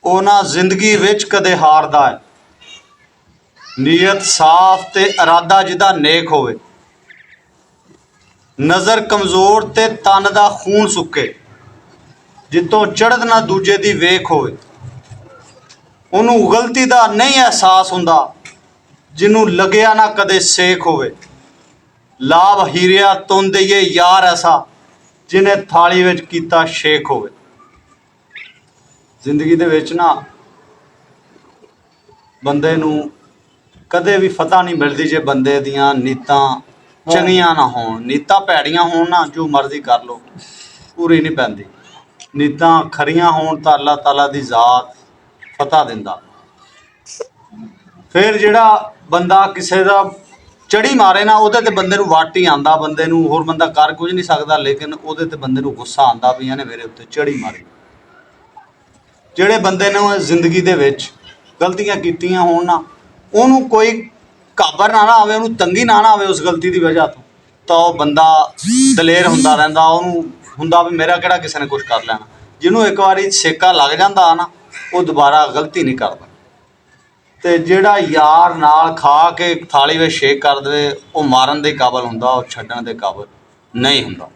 ਉਹ ਨਾ ਜ਼ਿੰਦਗੀ ਵਿੱਚ ਕਦੇ ਹਾਰਦਾ ਹੈ। ਨੀਅਤ ਸਾਫ਼ ਤੇ ਇਰਾਦਾ ਜਿਹਦਾ ਨੇਕ ਹੋਵੇ, ਨਜ਼ਰ ਕਮਜ਼ੋਰ ਤੇ ਤਨ ਦਾ ਖੂਨ ਸੁੱਕੇ, ਜਿੱਤੋਂ ਚੜ੍ਹਦ ਨਾ ਦੂਜੇ ਦੀ ਵੇਖ ਹੋਵੇ। ਉਹਨੂੰ ਗਲਤੀ ਦਾ ਨਹੀਂ ਅਹਿਸਾਸ ਹੁੰਦਾ, ਜਿਹਨੂੰ ਲੱਗਿਆ ਨਾ ਕਦੇ ਸੇਖ ਹੋਵੇ। ਲਾਭ ਹੀਰਿਆ ਤੁੰਨ ਦਈਏ ਯਾਰ ਐਸਾ, ਜਿਹਨੇ ਥਾਲੀ ਵਿੱਚ ਕੀਤਾ ਸ਼ੇਖ ਹੋਵੇ। ਜ਼ਿੰਦਗੀ ਦੇ ਵਿੱਚ ਨਾ ਬੰਦੇ ਨੂੰ ਕਦੇ ਵੀ ਫਤਹ ਨਹੀਂ ਮਿਲਦੀ ਜੇ ਬੰਦੇ ਦੀਆਂ ਨੀਤਾਂ ਚੰਗੀਆਂ ਨਾ ਹੋਣ। ਨੀਤਾਂ ਭੈੜੀਆਂ ਹੋਣ ਨਾ, ਜੋ ਮਰਜ਼ੀ ਕਰ ਲਓ, ਪੂਰੀ ਨਹੀਂ ਪੈਂਦੀ। ਨੀਤਾਂ ਖਰੀਆਂ ਹੋਣ ਤਾਂ ਅੱਲਾਹ ਤਾਲਾ ਦੀ ਜ਼ਾਤ ਫਤਹ ਦਿੰਦਾ। ਫਿਰ ਜਿਹੜਾ ਬੰਦਾ ਕਿਸੇ ਦਾ ਚੜੀ ਮਾਰੇ ਨਾ, ਉਹਦੇ ਤੇ ਬੰਦੇ ਨੂੰ ਵੱਟ ਹੀ ਆਉਂਦਾ। ਬੰਦੇ ਨੂੰ ਹੋਰ ਬੰਦਾ ਕਰ ਕੁਝ ਨਹੀਂ ਸਕਦਾ, ਲੇਕਿਨ ਉਹਦੇ ਤੇ ਬੰਦੇ ਨੂੰ ਗੁੱਸਾ ਆਉਂਦਾ ਵੀ ਇਹਨੇ ਮੇਰੇ ਉੱਤੇ ਚੜੀ ਮਾਰੀ। ਜਿਹੜੇ ਬੰਦੇ ਨੇ ਜ਼ਿੰਦਗੀ ਦੇ ਵਿੱਚ ਗਲਤੀਆਂ ਕੀਤੀਆਂ ਹੋਣ ਨਾ, ਉਹਨੂੰ ਕੋਈ ਘਾਬਰ ਨਾ ਆਵੇ, ਉਹਨੂੰ ਤੰਗੀ ਨਾ ਆਵੇ ਉਸ ਗਲਤੀ ਦੀ ਵਜ੍ਹਾ ਤੋਂ, ਤਾਂ ਉਹ ਬੰਦਾ ਦਲੇਰ ਹੁੰਦਾ ਰਹਿੰਦਾ। ਉਹਨੂੰ ਹੁੰਦਾ ਵੀ ਮੇਰਾ ਕਿਹੜਾ ਕਿਸੇ ਨੇ ਕੁਛ ਕਰ ਲੈਣਾ। ਜਿਹਨੂੰ ਇੱਕ ਵਾਰੀ ਸੇਕਾ ਲੱਗ ਜਾਂਦਾ ਨਾ, ਉਹ ਦੁਬਾਰਾ ਗਲਤੀ ਨਹੀਂ ਕਰਦਾ। ਅਤੇ ਜਿਹੜਾ ਯਾਰ ਨਾਲ ਖਾ ਕੇ ਥਾਲੀ ਵਿੱਚ ਸ਼ੇਕ ਕਰ ਦੇਵੇ, ਉਹ ਮਾਰਨ ਦੇ ਕਾਬਲ ਹੁੰਦਾ, ਉਹ ਛੱਡਣ ਦੇ ਕਾਬਲ ਨਹੀਂ ਹੁੰਦਾ।